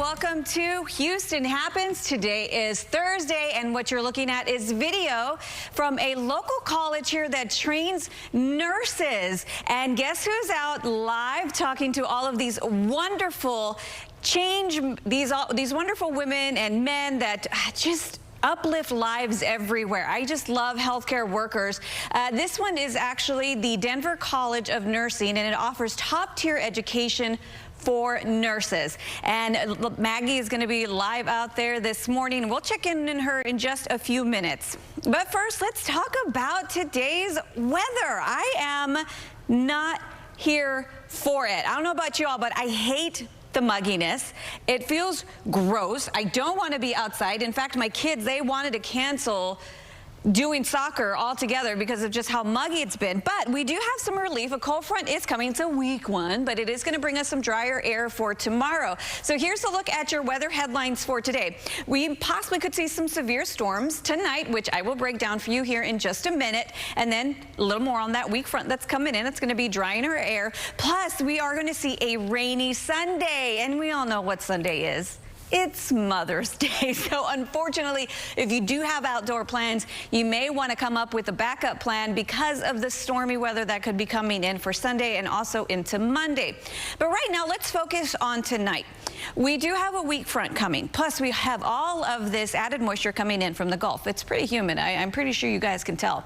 welcome to Houston Happens. Today is Thursday, and what you're looking at is video from a local college here that trains nurses. And guess who's out live talking to all of these wonderful these wonderful women and men that just uplift lives everywhere. I just love healthcare workers. This one is actually the Denver College of Nursing, and it offers top-tier education for nurses. And Maggie is going to be live out there this morning. We'll check in on her in just a few minutes. But first, let's talk about today's weather. I am not here for it. I don't know about you all, but I hate the mugginess. It feels gross. I don't want to be outside. In fact, my kids, they wanted to cancel doing soccer altogether because of just how muggy it's been. But we do have some relief. A cold front is coming. It's a weak one, but it is going to bring us some drier air for tomorrow. So here's a look at your weather headlines for today. We possibly could see some severe storms tonight, which I will break down for you here in just a minute. And then a little more on that weak front that's coming in. It's going to be drier air. Plus, we are going to see a rainy Sunday. And we all know what Sunday is. It's Mother's Day. So unfortunately, if you do have outdoor plans, you may want to come up with a backup plan because of the stormy weather that could be coming in for Sunday and also into Monday. But right now, let's focus on tonight. We do have a weak front coming. Plus, we have all of this added moisture coming in from the Gulf. It's pretty humid. I'm pretty sure you guys can tell.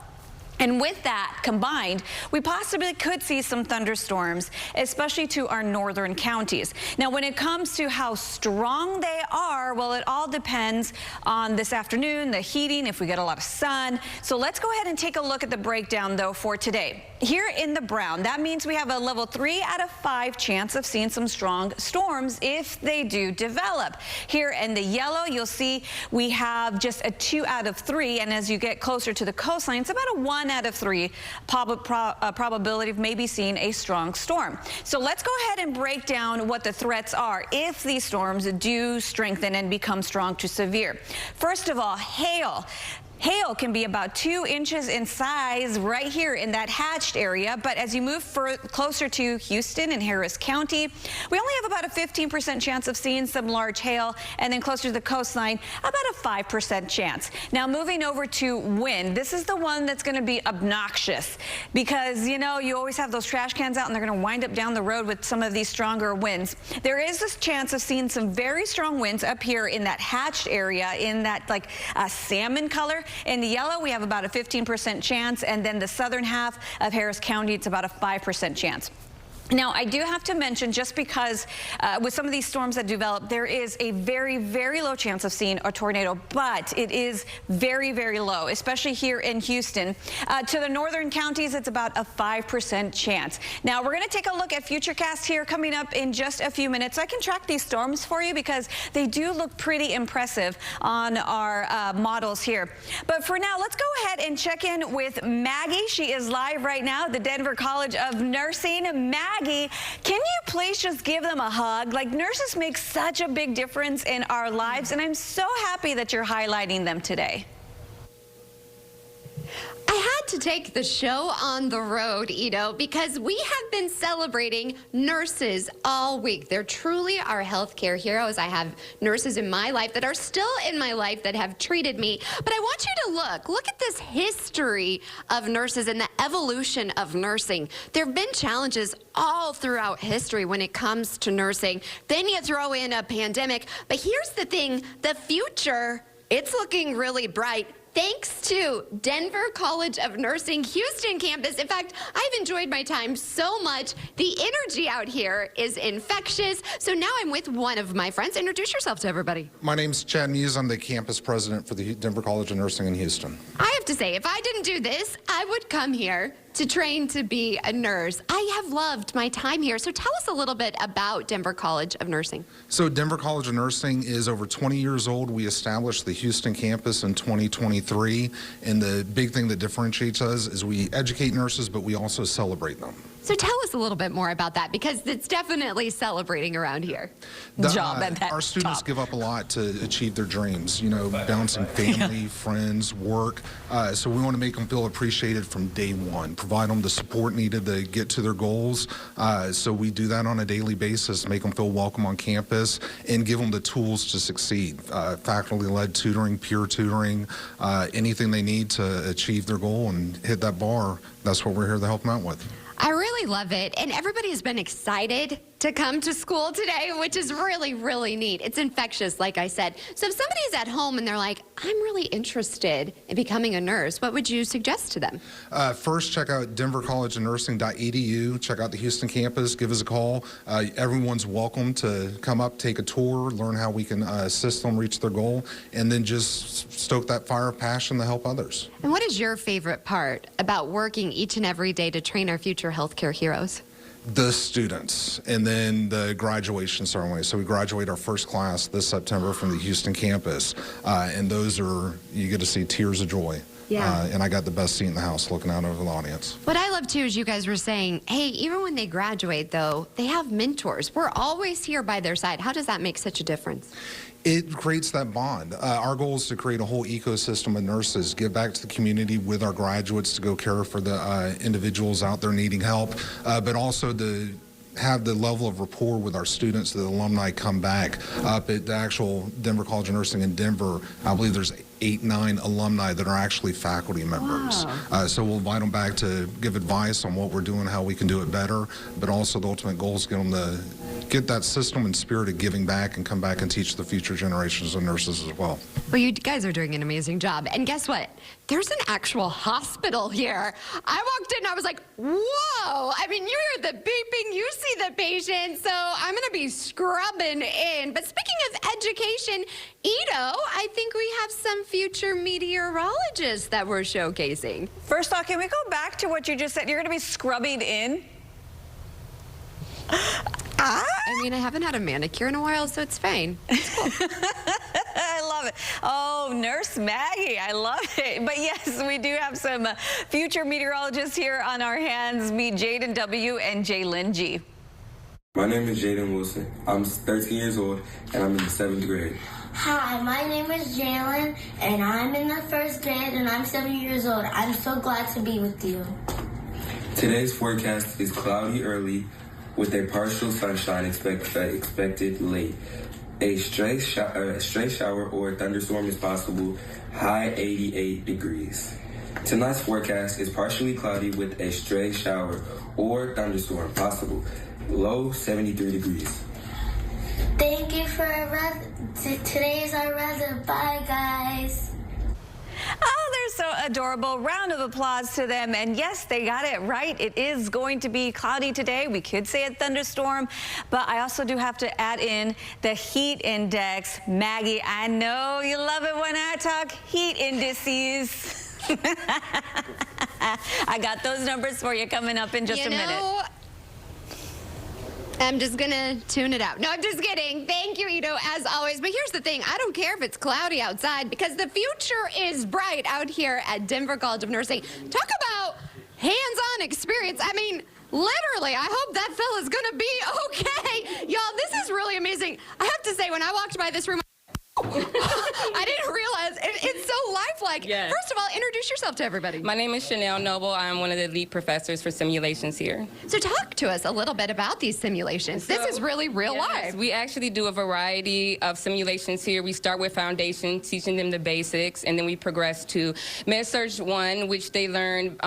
And with that combined, we possibly could see some thunderstorms, especially to our northern counties. Now, when it comes to how strong they are, well, it all depends on this afternoon, the heating, if we get a lot of sun. So let's go ahead and take a look at the breakdown, though, for today. Here in the brown, that means we have a level 3 out of 5 chance of seeing some strong storms if they do develop. Here in the yellow, you'll see we have just a 2 out of 3. And as you get closer to the coastline, it's about a 1 out of 3 probability of maybe seeing a strong storm. So let's go ahead and break down what the threats are if these storms do strengthen and become strong to severe. First of all, hail. Hail can be about 2 inches in size right here in that hatched area, but as you move closer to Houston and Harris County, we only have about a 15% chance of seeing some large hail, and then closer to the coastline, about a 5% chance. Now moving over to wind, this is the one that's going to be obnoxious because, you know, you always have those trash cans out and they're going to wind up down the road with some of these stronger winds. There is this chance of seeing some very strong winds up here in that hatched area in that like salmon color. In the yellow, we have about a 15% chance, and then the southern half of Harris County, it's about a 5% chance. Now, I do have to mention, just because with some of these storms that develop, there is a very, very low chance of seeing a tornado, but it is very, very low, especially here in Houston. To the northern counties, it's about a 5% chance. Now, we're going to take a look at Futurecast here coming up in just a few minutes. I can track these storms for you because they do look pretty impressive on our models here. But for now, let's go ahead and check in with Maggie. She is live right now at the Denver College of Nursing. Maggie, can you please just give them a hug? Like, nurses make such a big difference in our lives, and I'm so happy that you're highlighting them today. I had to take the show on the road, Ito, because we have been celebrating nurses all week. They're truly our healthcare heroes. I have nurses in my life that are still in my life that have treated me. But I want you to look at this history of nurses and the evolution of nursing. There have been challenges all throughout history when it comes to nursing. Then you throw in a pandemic. But here's the thing, the future, it's looking really bright. Thanks to Denver College of Nursing Houston campus. In fact, I've enjoyed my time so much. The energy out here is infectious. So now I'm with one of my friends. Introduce yourself to everybody. My name's Chad Muse. I'm the campus president for the Denver College of Nursing in Houston. I have to say, if I didn't do this, I would come here to train to be a nurse. I have loved my time here. So tell us a little bit about Denver College of Nursing. So Denver College of Nursing is over 20 years old. We established the Houston campus in 2023. And the big thing that differentiates us is we educate nurses, but we also celebrate them. So tell us a little bit more about that, because it's definitely celebrating around here. Our students give up a lot to achieve their dreams, you know, balancing family, friends, work. So we want to make them feel appreciated from day one, provide them the support needed to get to their goals. So we do that on a daily basis, make them feel welcome on campus, and give them the tools to succeed. Faculty-led tutoring, peer tutoring, anything they need to achieve their goal and hit that bar, that's what we're here to help them out with. I really love it, and everybody has been excited to come to school today, which is really, really neat. It's infectious, like I said. So if somebody's at home and they're like, I'm really interested in becoming a nurse, what would you suggest to them? First, check out denvercollegeofnursing.edu. Check out the Houston campus. Give us a call. Everyone's welcome to come up, take a tour, learn how we can assist them reach their goal, and then just stoke that fire of passion to help others. And what is your favorite part about working each and every day to train our future healthcare heroes? The students, and then the graduation ceremony. So we graduate our first class this September from the Houston campus, and those are, you get to see tears of joy. Yeah. And I got the best seat in the house looking out over the audience. What I love too is you guys were saying, hey, even when they graduate though, they have mentors. We're always here by their side. How does that make such a difference? It creates that bond. Our goal is to create a whole ecosystem of nurses, give back to the community with our graduates to go care for the individuals out there needing help, but also to have the level of rapport with our students, the alumni come back up at the actual Denver College of Nursing in Denver. I believe there's 8, 9 alumni that are actually faculty members. Wow. So we'll invite them back to give advice on what we're doing, how we can do it better, but also the ultimate goal is get them to get that system and spirit of giving back and come back and teach the future generations of nurses as well. Well, you guys are doing an amazing job. And guess what? There's an actual hospital here. I walked in and I was like, whoa. I mean, you hear the beeping, you see the patient, so I'm going to be scrubbing in. But speaking of education, Ito, I think we have some future meteorologists that we're showcasing. First off, can we go back to what you just said? You're going to be scrubbing in? I mean, I haven't had a manicure in a while, so it's fine. It's cool. I love it. Oh, Nurse Maggie, I love it. But yes, we do have some future meteorologists here on our hands. Meet Jayden W and Jaelynn G. My name is Jayden Wilson. I'm 13 years old, and I'm in the 7th grade. Hi, my name is Jaelynn, and I'm in the 1st grade, and I'm 7 years old. I'm so glad to be with you. Today's forecast is cloudy early, with a partial sunshine expected late. A stray shower or thunderstorm is possible, high 88 degrees. Tonight's forecast is partially cloudy with a stray shower or thunderstorm possible, low 73 degrees. Thank you for today is our weather. Bye, guys. Oh, they're so adorable. Round of applause to them. And yes, they got it right. It is going to be cloudy today. We could say a thunderstorm, but I also do have to add in the heat index. Maggie, I know you love it when I talk heat indices. I got those numbers for you coming up in just a minute. I'm just gonna tune it out. No, I'm just kidding. Thank you, Ito, as always. But here's the thing. I don't care if it's cloudy outside because the future is bright out here at Denver College of Nursing. Talk about hands-on experience. I mean, literally, I hope that fella's gonna be okay. Y'all, this is really amazing. I have to say, when I walked by this room, I didn't realize it's so lifelike. Yes. First of all, introduce yourself to everybody. My name is Chanel Noble. I'm one of the lead professors for simulations here. So talk to us a little bit about these simulations. This is really real life. We actually do a variety of simulations here. We start with foundation, teaching them the basics, and then we progress to MedSurg 1, which they learn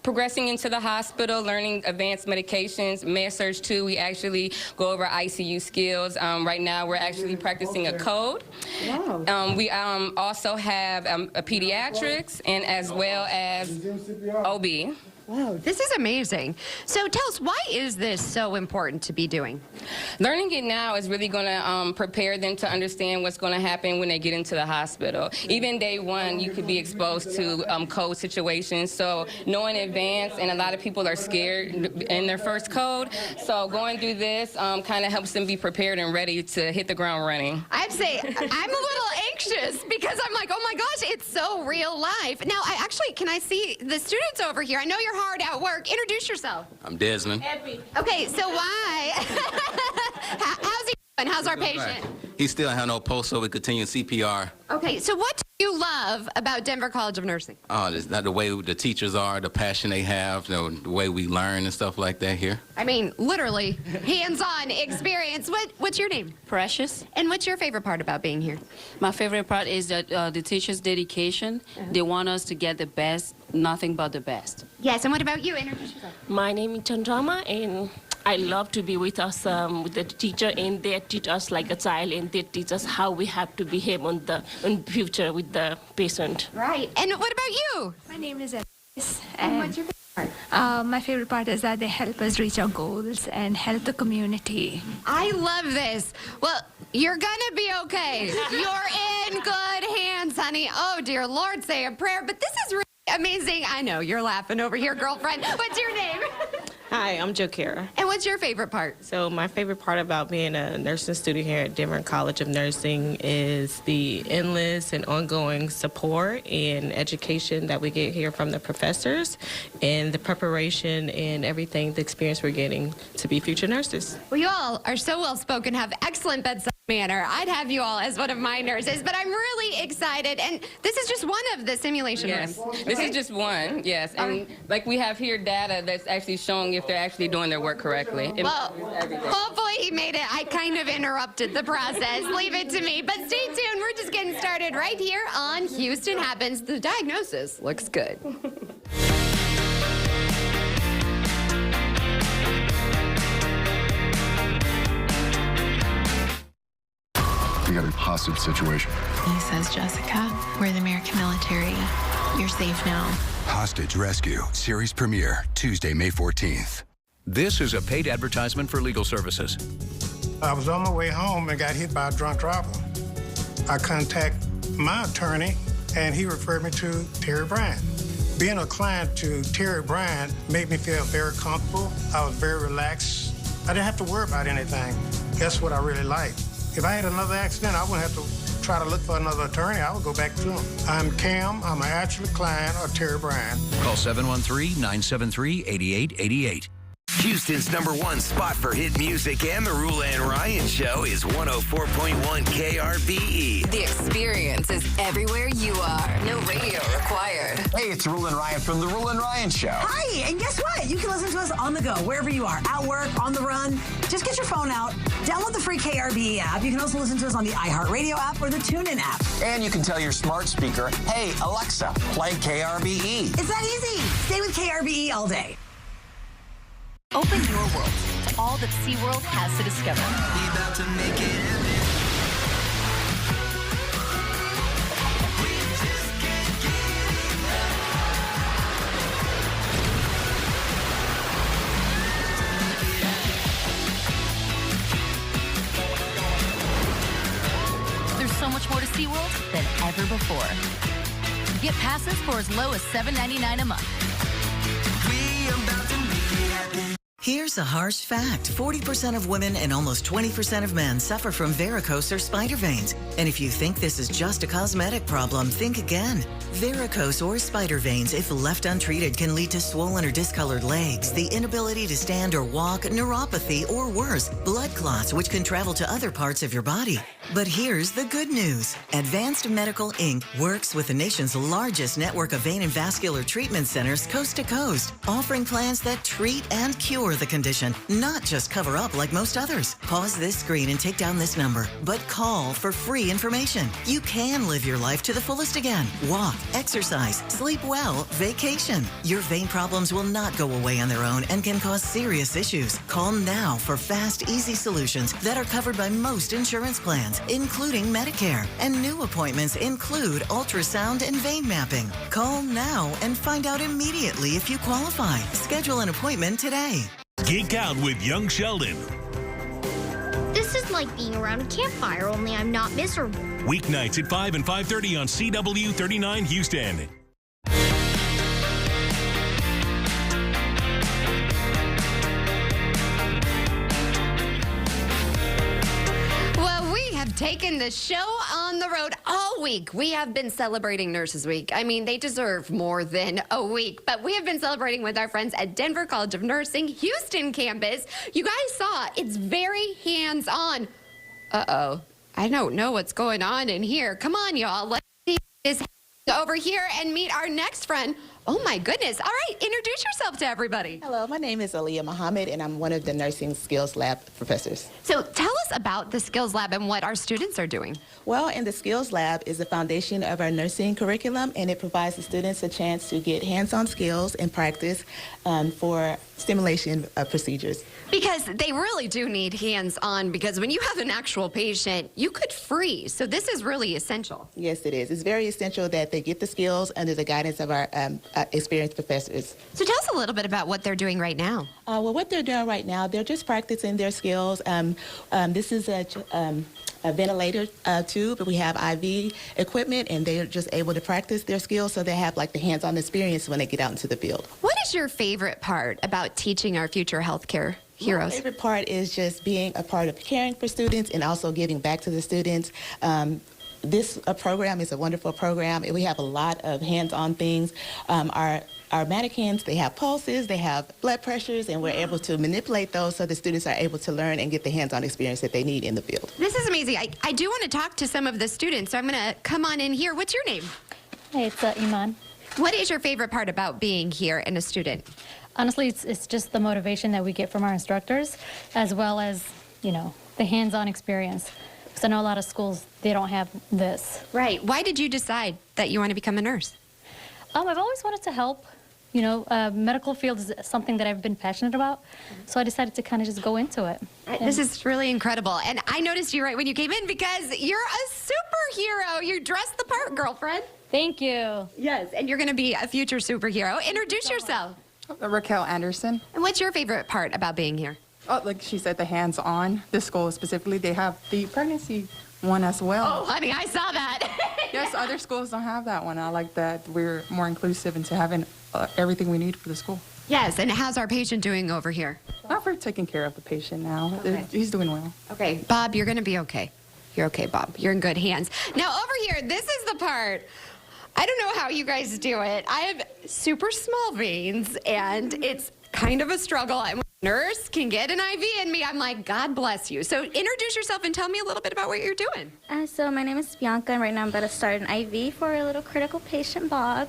progressing into the hospital, learning advanced medications. MedSurg 2, we actually go over ICU skills. Right now, we're actually practicing a code. Wow. We also have a pediatrics and as well as OB. Wow, this is amazing. So tell us, why is this so important to be doing? Learning it now is really going to prepare them to understand what's going to happen when they get into the hospital. Even day one, you could be exposed to code situations. So knowing in advance, and a lot of people are scared in their first code. So going through this kind of helps them be prepared and ready to hit the ground running. I'd say I'm a little anxious anxious because I'm like, oh my gosh, it's so real life. Now, can I see the students over here? I know you're hard at work. Introduce yourself. I'm Desmond. Okay, so why? How's he doing? How's our patient? He still had no pulse, so we continue CPR. Okay, so what do you love about Denver College of Nursing? Oh, the way the teachers are, the passion they have, the way we learn and stuff like that here. I mean, literally, hands-on experience. What's your name? Precious. And what's your favorite part about being here? My favorite part is that the teachers' dedication. They want us to get the best, nothing but the best. Yes, and what about you? Introduce yourself. My name is Chandrama, and I love to be with us, with the teacher, and they teach us like a child, and they teach us how we have to behave in future with the patient. Right. And what about you? My name is Alice, And what's your favorite part? my favorite part is that they help us reach our goals and help the community. I love this. Well, you're gonna be okay. You're in good hands, honey. Oh, dear Lord, say a prayer. But this is really amazing. I know, you're laughing over here, girlfriend. What's your name? Hi, I'm Jo Kara. And what's your favorite part? So my favorite part about being a nursing student here at Denver College of Nursing is the endless and ongoing support and education that we get here from the professors and the preparation and everything, the experience we're getting to be future nurses. Well, you all are so well-spoken, have excellent bedside manner. I'd have you all as one of my nurses, but I'm really excited. And this is just one of the simulation Yes, rooms. this is just one, yes. And like we have here data that's actually showing if they're actually doing their work correctly. Well, hopefully he made it. I kind of interrupted the process. Leave it to me. But stay tuned. We're just getting started right here on Houston Happens. The diagnosis looks good. We got a hostage situation. He says, Jessica, we're the American military. You're safe now. Hostage Rescue, series premiere, Tuesday, May 14th. This is a paid advertisement for legal services. I was on my way home and got hit by a drunk driver. I contacted my attorney, and he referred me to Terry Bryant. Being a client to Terry Bryant made me feel very comfortable. I was very relaxed. I didn't have to worry about anything. That's what I really like. If I had another accident, I wouldn't have to try to look for another attorney. I would go back to him. I'm Cam. I'm an actual client of Terry Bryant. Call 713-973-8888. Houston's #1 spot for hit music and the Rule and Ryan Show is 104.1 KRBE. The experience is everywhere you are. No radio required. Hey, it's Rule and Ryan from the Rule and Ryan Show. Hi, and guess what? You can listen to us on the go, wherever you are, at work, on the run. Just get your phone out, download the free KRBE app. You can also listen to us on the iHeartRadio app or the TuneIn app. And you can tell your smart speaker, hey, Alexa, play KRBE. It's that easy. Stay with KRBE all day. Open your world to all that SeaWorld has to discover. We about to make it happen. We just can't get enough. There's so much more to SeaWorld than ever before. Get passes for as low as $7.99 a month. We about to make it happen. Here's a harsh fact. 40% of women and almost 20% of men suffer from varicose or spider veins. And if you think this is just a cosmetic problem, think again. Varicose or spider veins, if left untreated, can lead to swollen or discolored legs, the inability to stand or walk, neuropathy, or worse, blood clots, which can travel to other parts of your body. But here's the good news. Advanced Medical Inc. works with the nation's largest network of vein and vascular treatment centers coast to coast, offering plans that treat and cure the condition, not just cover up like most others. Pause this screen and take down this number, but call for free information. You can live your life to the fullest again. Walk, exercise, sleep well, vacation. Your vein problems will not go away on their own and can cause serious issues. Call now for fast, easy solutions that are covered by most insurance plans, including Medicare. And new appointments include ultrasound and vein mapping. Call now and find out immediately if you qualify. Schedule an appointment today. Geek out with Young Sheldon. This is like being around a campfire, only I'm not miserable. Weeknights at 5 and 5:30 on CW 39 Houston. taking the show on the road all week. We have been celebrating Nurses Week. I mean, they deserve more than a week, but we have been celebrating with our friends at Denver College of Nursing, Houston campus. You guys saw, it's very hands-on. Uh-oh, I don't know what's going on in here. Come on, y'all. Let's see this over here and meet our next friend. Oh my goodness. All right, introduce yourself to everybody. Hello, my name is Aliyah Muhammad, and I'm one of the Nursing Skills Lab professors. So tell us about the Skills Lab and what our students are doing. Well, in the Skills Lab is the foundation of our nursing curriculum, and it provides the students a chance to get hands-on skills and practice for stimulation of procedures. Because they really do need hands-on, because when you have an actual patient, you could freeze. So this is really essential. Yes, it is. It's very essential that they get the skills under the guidance of our experienced professors. So tell us a little bit about what they're doing right now. Well, what they're doing right now, they're just practicing their skills. This is a ventilator tube, but we have IV equipment, and they're just able to practice their skills, so they have like the hands-on experience when they get out into the field. What is your favorite part about teaching our future healthcare heroes? My favorite part is just being a part of caring for students and also giving back to the students. This program is a wonderful program, and we have a lot of hands-on things. Our mannequins, they have pulses, they have blood pressures, and we're able to manipulate those so the students are able to learn and get the hands-on experience that they need in the field. This is amazing. I do want to talk to some of the students, so I'm going to come on in here. What's your name? Hey, it's Iman. What is your favorite part about being here and a student? Honestly, it's just the motivation that we get from our instructors, as well as, you know, the hands-on experience. Because I know a lot of schools, they don't have this. Right. Why did you decide that you want to become a nurse? I've always wanted to help. You know, medical field is something that I've been passionate about, so I decided to kind of just go into it. This is really incredible. And I noticed you right when you came in because you're a superhero. You dressed the part, girlfriend. Thank you. Yes, and you're going to be a future superhero. Introduce yourself. Raquel Anderson. And what's your favorite part about being here? Oh, like she said, the hands-on. This school specifically, they have the pregnancy one as well. Oh, honey, I saw that. Yes, other schools don't have that one. I like that we're more inclusive into having everything we need for the school. Yes, and how's our patient doing over here? We're taking care of the patient now. Okay. He's doing well. Okay, Bob, you're going to be okay. You're okay, Bob. You're in good hands. Now, over here, this is the part. I don't know how you guys do it. I have super small veins, and it's kind of a struggle. And when a nurse can get an IV in me, I'm like, God bless you. So introduce yourself and tell me a little bit about what you're doing. So my name is Bianca, and right now I'm about to start an IV for a little critical patient, Bob.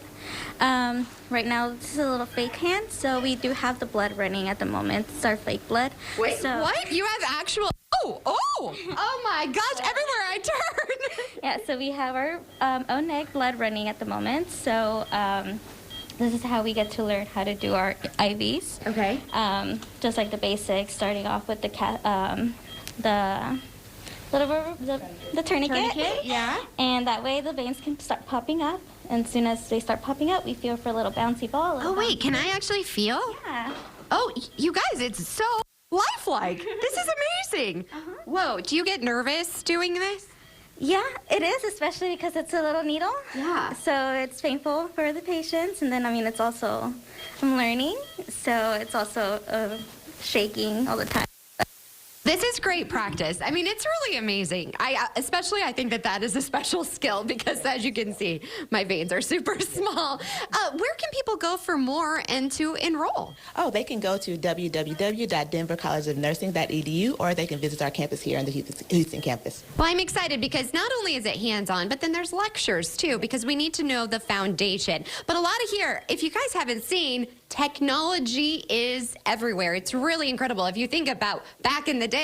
Right now, this is a little fake hand, so we do have the blood running at the moment. It's our fake blood. Wait, what? You have actual... Oh my gosh, everywhere I turn. Yeah, so we have our own egg blood running at the moment. So this is how we get to learn how to do our IVs. Okay. Just like the basics, starting off with the tourniquet. Yeah. And that way the veins can start popping up. And as soon as they start popping up, we feel for a little bouncy ball. Oh, wait, can I actually feel? Yeah. Oh, you guys, it's so lifelike. This is amazing. Whoa, do you get nervous doing this? Yeah, it is, especially because it's a little needle. Yeah. So it's painful for the patients, and then, I mean, it's also, I'm learning, so it's also shaking all the time. This is great practice. I mean, it's really amazing. I think that is a special skill because, as you can see, my veins are super small. Where can people go for more and to enroll? Oh, they can go to www.denvercollegeofnursing.edu, or they can visit our campus here on the Houston campus. Well, I'm excited because not only is it hands-on, but then there's lectures, too, because we need to know the foundation. But a lot of here, if you guys haven't seen, technology is everywhere. It's really incredible. If you think about back in the day,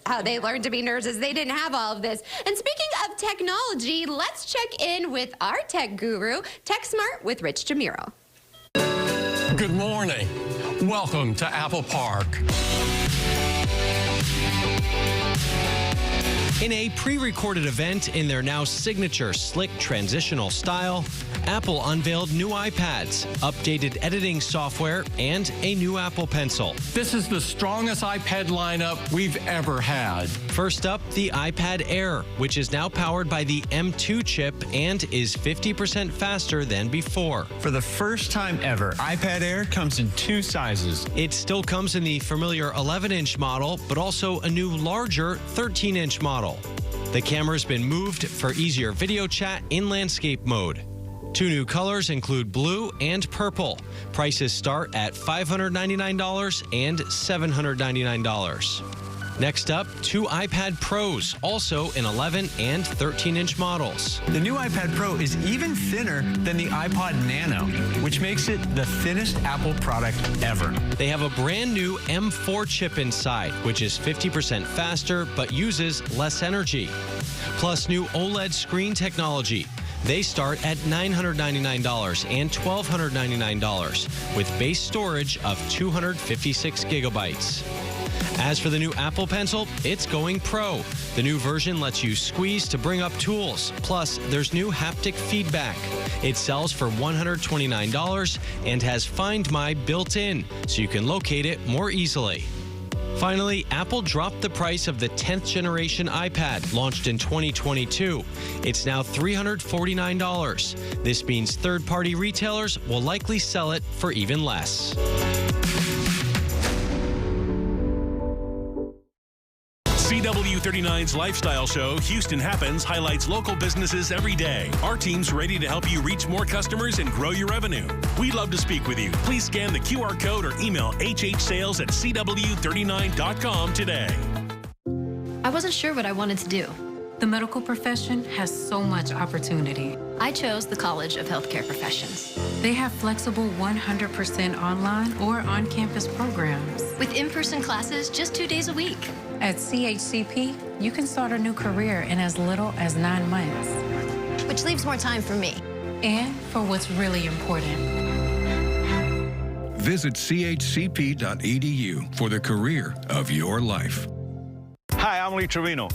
how they learned to be nurses, they didn't have all of this. And speaking of technology, let's check in with our tech guru, Tech Smart with Rich DeMuro. Good morning. Welcome to Apple Park. In a pre-recorded event in their now signature slick transitional style, Apple unveiled new iPads, updated editing software, and a new Apple Pencil. This is the strongest iPad lineup we've ever had. First up, the iPad Air, which is now powered by the M2 chip and is 50% faster than before. For the first time ever, iPad Air comes in 2 sizes. It still comes in the familiar 11-inch model, but also a new larger 13-inch model. The camera's been moved for easier video chat in landscape mode. 2 new colors include blue and purple. Prices start at $599 and $799. Next up, 2 iPad Pros, also in 11 and 13-inch models. The new iPad Pro is even thinner than the iPod Nano, which makes it the thinnest Apple product ever. They have a brand new M4 chip inside, which is 50% faster but uses less energy. Plus new OLED screen technology. They start at $999 and $1,299 with base storage of 256 gigabytes. As for the new Apple Pencil, it's going pro. The new version lets you squeeze to bring up tools. Plus, there's new haptic feedback. It sells for $129 and has Find My built in, so you can locate it more easily. Finally, Apple dropped the price of the 10th generation iPad, launched in 2022. It's now $349. This means third-party retailers will likely sell it for even less. CW39's lifestyle show, Houston Happens, highlights local businesses every day. Our team's ready to help you reach more customers and grow your revenue. We'd love to speak with you. Please scan the QR code or email hhsales@cw39.com today. I wasn't sure what I wanted to do. The medical profession has so much opportunity. I chose the College of Healthcare Professions. They have flexible 100% online or on-campus programs. With in-person classes just 2 days a week. At CHCP, you can start a new career in as little as 9 months. Which leaves more time for me. And for what's really important. Visit chcp.edu for the career of your life. Hi, I'm Lee Trevino.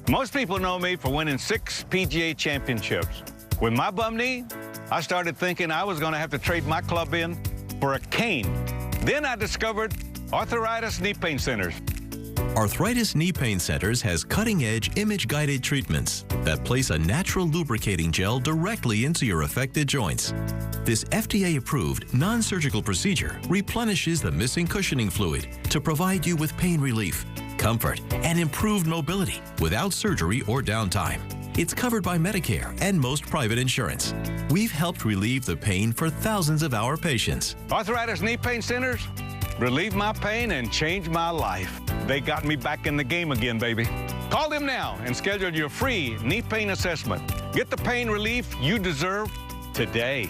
Most people know me for winning 6 PGA championships. With my bum knee, I started thinking I was going to have to trade my club in for a cane. Then I discovered Arthritis Knee Pain Centers. Arthritis Knee Pain Centers has cutting-edge image-guided treatments that place a natural lubricating gel directly into your affected joints. This FDA-approved, non-surgical procedure replenishes the missing cushioning fluid to provide you with pain relief, comfort, and improved mobility without surgery or downtime. It's covered by Medicare and most private insurance. We've helped relieve the pain for thousands of our patients. Arthritis Knee Pain Centers relieve my pain and change my life. They got me back in the game again, baby. Call them now and schedule your free knee pain assessment. Get the pain relief you deserve today.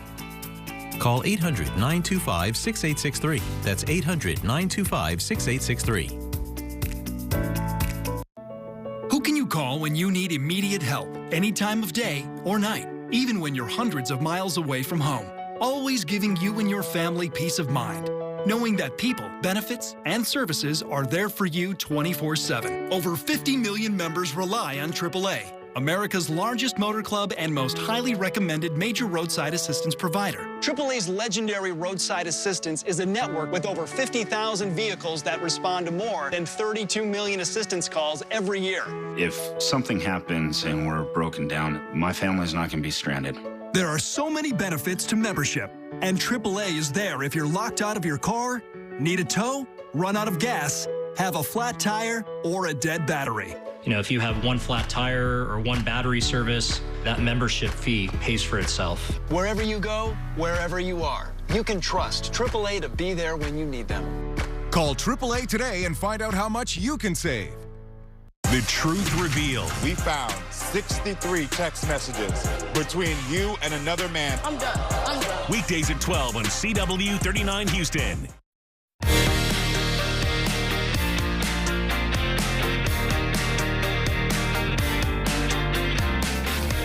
Call 800-925-6863. That's 800-925-6863. Who can you call when you need immediate help, any time of day or night, even when you're hundreds of miles away from home? Always giving you and your family peace of mind, knowing that people, benefits, and services are there for you 24/7. Over 50 million members rely on AAA, America's largest motor club and most highly recommended major roadside assistance provider. AAA's legendary roadside assistance is a network with over 50,000 vehicles that respond to more than 32 million assistance calls every year. If something happens and we're broken down, my family's not going to be stranded. There are so many benefits to membership, and AAA is there if you're locked out of your car, need a tow, run out of gas, have a flat tire, or a dead battery. You know, if you have one flat tire or one battery service, that membership fee pays for itself. Wherever you go, wherever you are, you can trust AAA to be there when you need them. Call AAA today and find out how much you can save. The Truth Revealed. We found 63 text messages between you and another man. I'm done. Weekdays at 12 on CW39 Houston.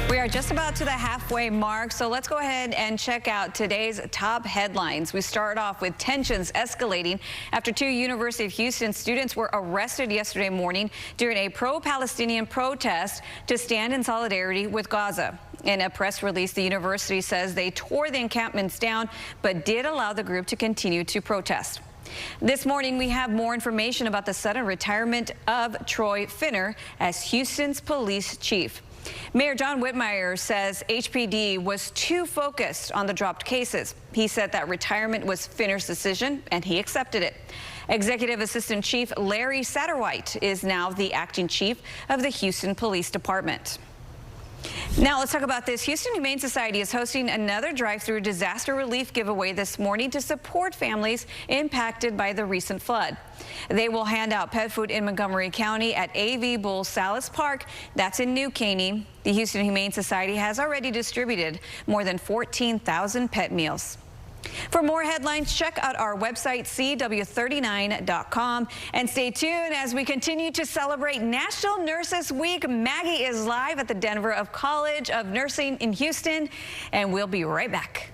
We are just about to the halfway mark, so let's go ahead and check out today's top headlines. We start off with tensions escalating after 2 University of Houston students were arrested yesterday morning during a pro-Palestinian protest to stand in solidarity with Gaza. In a press release, the university says they tore the encampments down, but did allow the group to continue to protest. This morning, we have more information about the sudden retirement of Troy Finner as Houston's police chief. Mayor John Whitmire says HPD was too focused on the dropped cases. He said that retirement was Finner's decision, and he accepted it. Executive Assistant Chief Larry Satterwhite is now the acting chief of the Houston Police Department. Now let's talk about this. Houston Humane Society is hosting another drive-through disaster relief giveaway this morning to support families impacted by the recent flood. They will hand out pet food in Montgomery County at AV Bull Salas Park. That's in New Caney. The Houston Humane Society has already distributed more than 14,000 pet meals. For more headlines, check out our website, CW39.com, and stay tuned as we continue to celebrate National Nurses Week. Maggie is live at the Denver College of Nursing in Houston, and we'll be right back.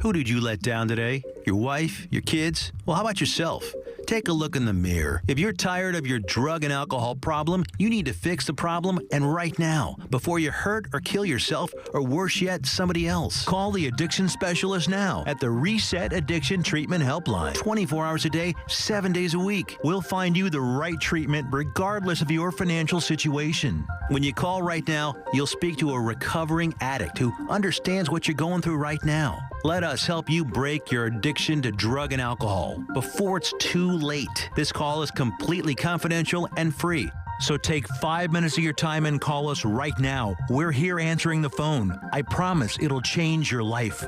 Who did you let down today? Your wife? Your kids? Well, how about yourself? Take a look in the mirror. If you're tired of your drug and alcohol problem, you need to fix the problem, and right now, before you hurt or kill yourself, or worse yet, somebody else. Call the addiction specialist now at the Reset Addiction Treatment Helpline. 24 hours a day, 7 days a week. We'll find you the right treatment regardless of your financial situation. When you call right now, you'll speak to a recovering addict who understands what you're going through right now. Let us help you break your addiction to drug and alcohol before it's too late. This call is completely confidential and free. So take 5 minutes of your time and call us right now. We're here answering the phone. I promise it'll change your life.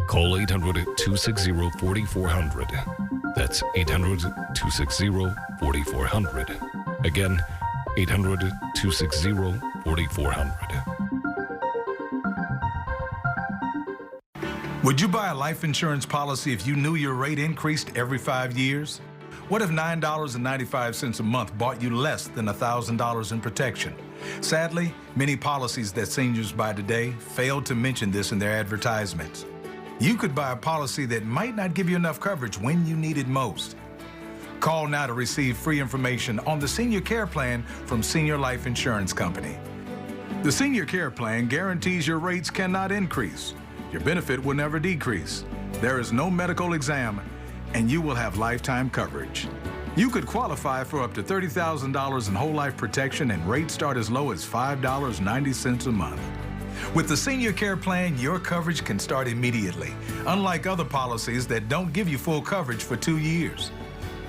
Call 800-260-4400. That's 800-260-4400. Again, 800-260-4400. Would you buy a life insurance policy if you knew your rate increased every 5 years? What if $9.95 a month bought you less than $1,000 in protection? Sadly, many policies that seniors buy today fail to mention this in their advertisements. You could buy a policy that might not give you enough coverage when you need it most. Call now to receive free information on the Senior Care Plan from Senior Life Insurance Company. The Senior Care Plan guarantees your rates cannot increase. Your benefit will never decrease. There is no medical exam, and you will have lifetime coverage. You could qualify for up to $30,000 in whole life protection, and rates start as low as $5.90 a month. With the Senior Care Plan, your coverage can start immediately, unlike other policies that don't give you full coverage for 2 years.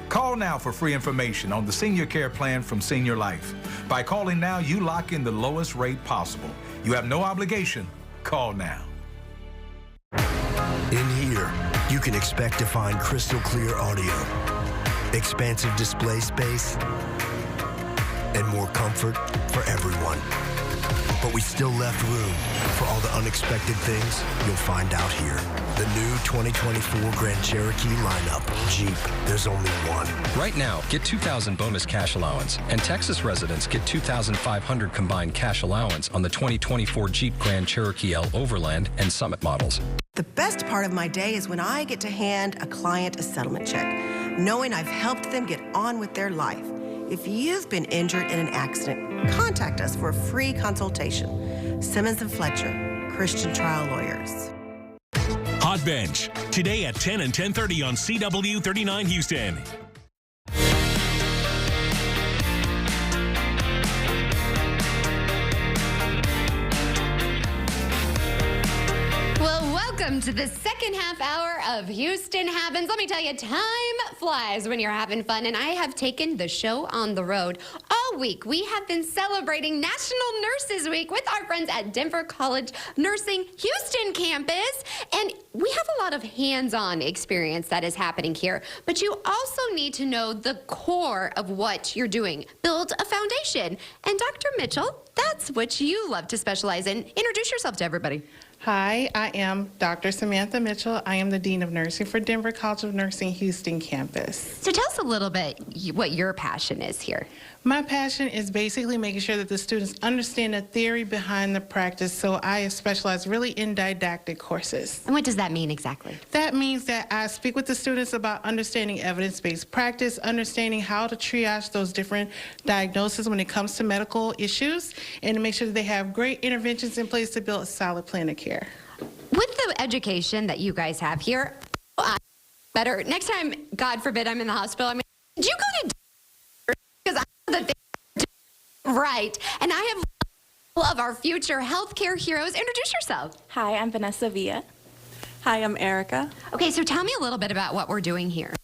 Call now for free information on the Senior Care Plan from Senior Life. By calling now, you lock in the lowest rate possible. You have no obligation. Call now. In here, you can expect to find crystal clear audio, expansive display space, and more comfort for everyone. But we still left room for all the unexpected things you'll find out here. The new 2024 Grand Cherokee lineup. Jeep, there's only one. Right now, get $2,000 bonus cash allowance, and Texas residents get $2,500 combined cash allowance on the 2024 Jeep Grand Cherokee L Overland and Summit models. The best part of my day is when I get to hand a client a settlement check, knowing I've helped them get on with their life. If you've been injured in an accident, contact us for a free consultation. Simmons & Fletcher, Christian Trial Lawyers. Hot Bench, today at 10 and 10:30 on CW39 Houston. Welcome to the second half hour of Houston Happens. Let me tell you, time flies when you're having fun, and I have taken the show on the road. All week, we have been celebrating National Nurses Week with our friends at Denver College Nursing Houston campus, and we have a lot of hands-on experience that is happening here, but you also need to know the core of what you're doing. Build a foundation. And Dr. Mitchell, that's what you love to specialize in. Introduce yourself to everybody. Hi, I am Dr. Samantha Mitchell. I am the Dean of Nursing for Denver College of Nursing Houston campus. So tell us a little bit what your passion is here. My passion is basically making sure that the students understand the theory behind the practice, so I specialize really in didactic courses. And what does that mean exactly? That means that I speak with the students about understanding evidence-based practice, understanding how to triage those different diagnoses when it comes to medical issues, and to make sure that they have great interventions in place to build a solid plan of care. With the education that you guys have here, better next time, God forbid, I'm in the hospital, I mean, did you go to because I know that they right, and I have of our future healthcare heroes. Introduce yourself. Hi, I'm Vanessa Villa. Hi, I'm Erica. Okay, so tell me a little bit about what we're doing here.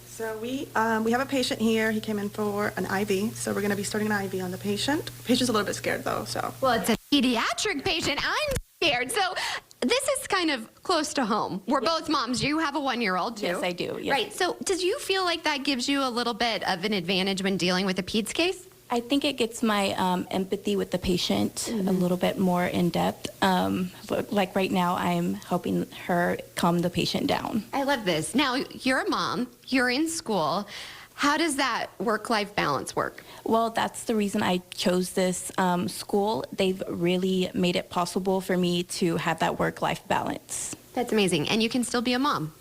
So we have a patient here. He came in for an IV, so we're going to be starting an IV on the patient. Patient's a little bit scared though, so. Well, it's a pediatric patient. I'm scared. So this is kind of close to home. We're both moms. You have a 1-year-old too. Yes, I do. Yes. Right. So do you feel like that gives you a little bit of an advantage when dealing with a peds case? I think it gets my empathy with the patient a little bit more in depth. But like right now, I'm helping her calm the patient down. I love this. Now, you're a mom. You're in school. How does that work-life balance work? Well, that's the reason I chose this school. They've really made it possible for me to have that work-life balance. That's amazing. And you can still be a mom.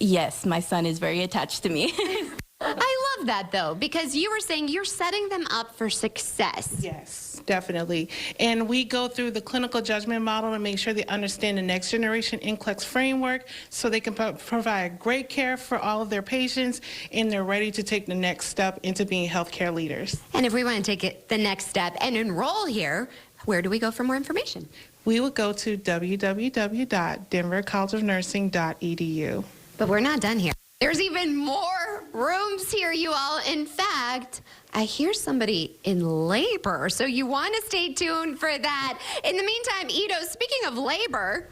Yes, my son is very attached to me. I love that, though, because you were saying you're setting them up for success. Yes, definitely. And we go through the clinical judgment model and make sure they understand the next generation NCLEX framework so they can provide great care for all of their patients, and they're ready to take the next step into being healthcare leaders. And if we want to take it the next step and enroll here, where do we go for more information? We would go to www.denvercollegeofnursing.edu. But we're not done here. There's even more rooms here, you all. In fact, I hear somebody in labor, so you want to stay tuned for that. In the meantime, Ito, speaking of labor,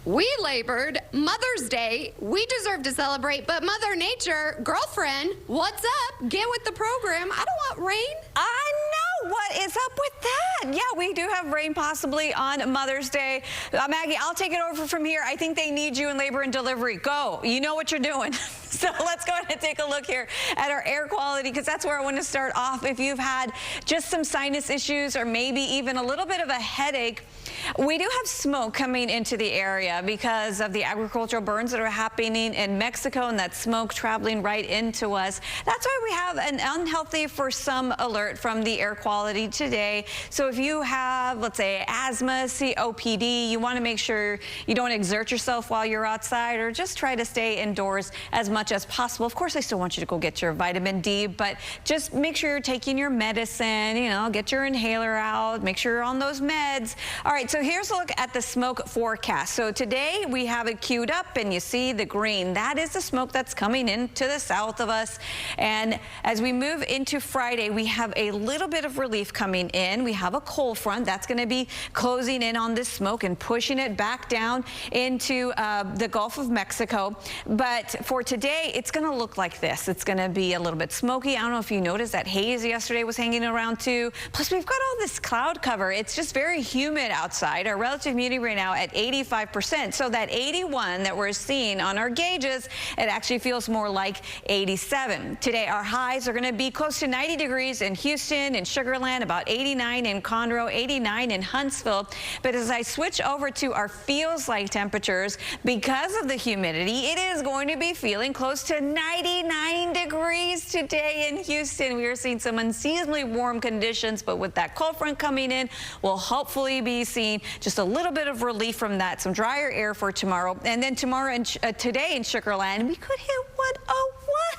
we labored Mother's Day. We deserve to celebrate, but Mother Nature, girlfriend, what's up? Get with the program. I don't want rain. I know. What is up with that? Yeah, we do have rain possibly on Mother's Day. Maggie, I'll take it over from here. I think they need you in labor and delivery. Go. You know what you're doing. So let's go ahead and take a look here at our air quality, because that's where I want to start off. If you've had just some sinus issues or maybe even a little bit of a headache, we do have smoke coming into the area because of the agricultural burns that are happening in Mexico, and that smoke traveling right into us. That's why we have an unhealthy for some alert from the air quality today. So if you have, let's say, asthma, COPD, you want to make sure you don't exert yourself while you're outside, or just try to stay indoors as much as possible. Of course, I still want you to go get your vitamin D, but just make sure you're taking your medicine, you know, get your inhaler out, make sure you're on those meds. All right, so here's a look at the smoke forecast. So today we have it queued up, and you see the green. That is the smoke that's coming into the south of us. And as we move into Friday, we have a little bit of relief coming in. We have a cold front that's going to be closing in on this smoke and pushing it back down into the Gulf of Mexico. But for today, it's going to look like this. It's going to be a little bit smoky. I don't know if you noticed that haze yesterday was hanging around too. Plus, we've got all this cloud cover. It's just very humid outside. Our relative humidity right now at 85%. So that 81 that we're seeing on our gauges, it actually feels more like 87. Today, our highs are going to be close to 90 degrees in Houston and Sugar Land, about 89 in Conroe, 89 in Huntsville. But as I switch over to our feels like temperatures, because of the humidity, it is going to be feeling close to 99 degrees today in Houston. We are seeing some unseasonably warm conditions, but with that cold front coming in, we'll hopefully be seeing just a little bit of relief from that, some drier air for tomorrow. And then tomorrow and today in Sugar Land, we could hit 101.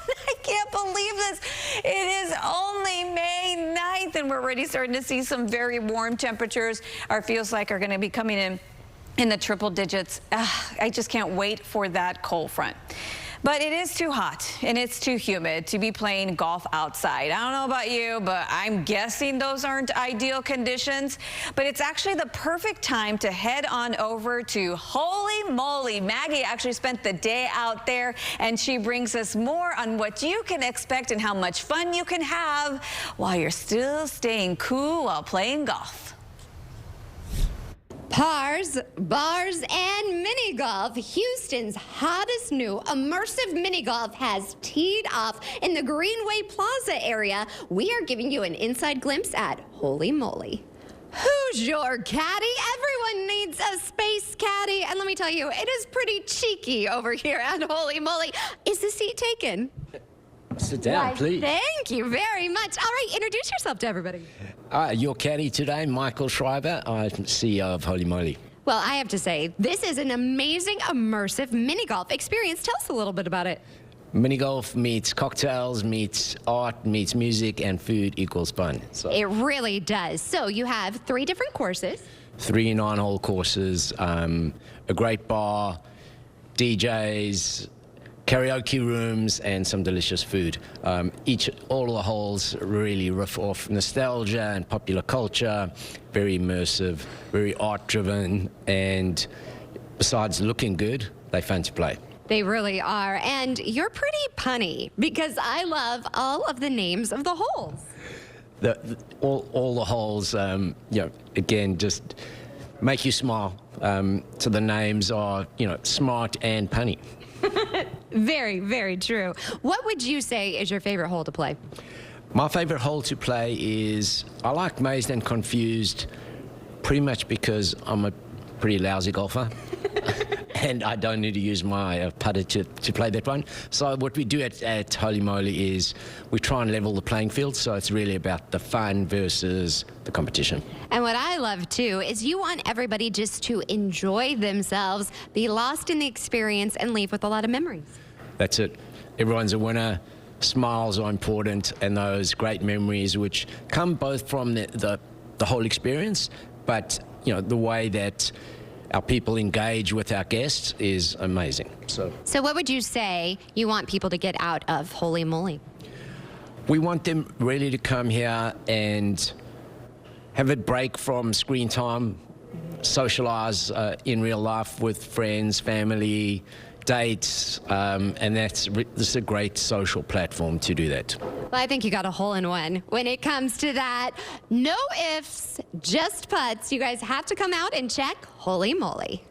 I can't believe this. It is only May 9th, and we're already starting to see some very warm temperatures. Our feels like are going to be coming in the triple digits. I just can't wait for that cold front. But it is too hot and it's too humid to be playing golf outside. I don't know about you, but I'm guessing those aren't ideal conditions. But it's actually the perfect time to head on over to Holey Moley. Maggie actually spent the day out there, and she brings us more on what you can expect and how much fun you can have while you're still staying cool while playing golf. Pars, bars, and mini golf. Houston's hottest new immersive mini golf has teed off in the Greenway Plaza area. We are giving you an inside glimpse at Holey Moley. Who's your caddy? Everyone needs a space caddy. And let me tell you, it is pretty cheeky over here at Holey Moley. Is the seat taken? Sit down, please. Thank you very much. All right, introduce yourself to everybody. Your caddy today, Michael Schreiber. I'm CEO of Holey Moley. Well, I have to say, this is an amazing, immersive mini golf experience. Tell us a little bit about it. Mini golf meets cocktails, meets art, meets music, and food equals fun. So It really does. So you have 3 different courses. 3 9-hole courses, a great bar, DJs, karaoke rooms, and some delicious food. All the holes really riff off nostalgia and popular culture, very immersive, very art-driven, and besides looking good, they're fun to play. They really are. And you're pretty punny because I love all of the names of the holes. All the holes, you know, again, just make you smile. So the names are, you know, smart and punny. Very, very true. What would you say is your favorite hole to play? My favorite hole to play is, I like Mazed and Confused pretty much because I'm a pretty lousy golfer. And I don't need to use my putter to play that one. So what we do at Holey Moley is we try and level the playing field, so it's really about the fun versus the competition. And what I love, too, is you want everybody just to enjoy themselves, be lost in the experience, and leave with a lot of memories. That's it. Everyone's a winner. Smiles are important, and those great memories which come both from the whole experience, but, you know, the way that our people engage with our guests is amazing. So what would you say you want people to get out of Holey Moley? We want them really to come here and have a break from screen time, socialize in real life with friends, family, dates, and this is a great social platform to do that. Well, I think you got a hole-in-one when it comes to that. No ifs, just putts. You guys have to come out and check Holey Moley.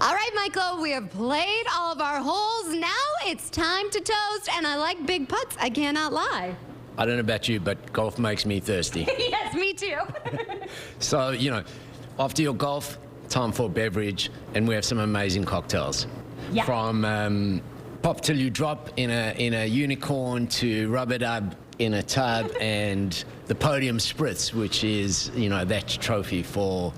All right, Michael, we have played all of our holes. Now it's time to toast, and I like big putts. I cannot lie. I don't know about you, but golf makes me thirsty. Yes, me too. So, you know, after your golf, time for a beverage, and we have some amazing cocktails. Yeah. From pop till you drop in a unicorn to rubber dub in a tub, and the podium spritz, which is, you know, that trophy for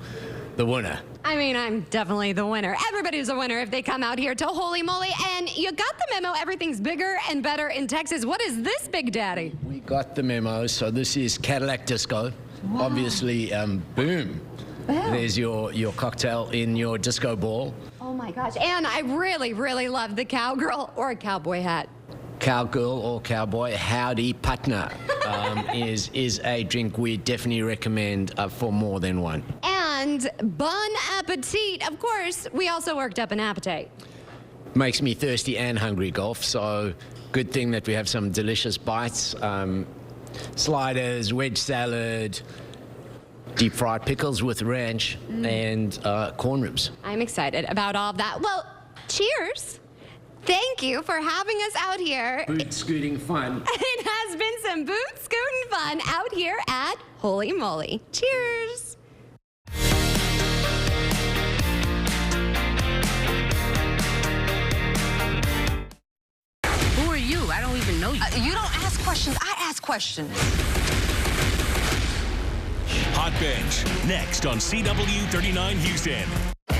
the winner. I mean, I'm definitely the winner. Everybody's a winner if they come out here to Holey Moley. And you got the memo, everything's bigger and better in Texas. What is this, Big Daddy? We got the memo. So this is Cadillac Disco. Wow. Obviously, boom. There's your cocktail in your disco ball. Oh my gosh. And I really, really love the cowgirl or a cowboy hat. Cowgirl or cowboy, howdy partner, is a drink we definitely recommend for more than one. And bon appetit. Of course, we also worked up an appetite. Makes me thirsty and hungry, golf. So good thing that we have some delicious bites. Sliders, wedge salad, deep fried pickles with ranch, and corn ribs. I'm excited about all of that. Well, cheers. Thank you for having us out here. Boot scooting fun. It has been some boot scooting fun out here at Holey Moley. Cheers. Who are you? I don't even know you. You don't ask questions. I ask questions. Hot Bench, next on CW39 Houston.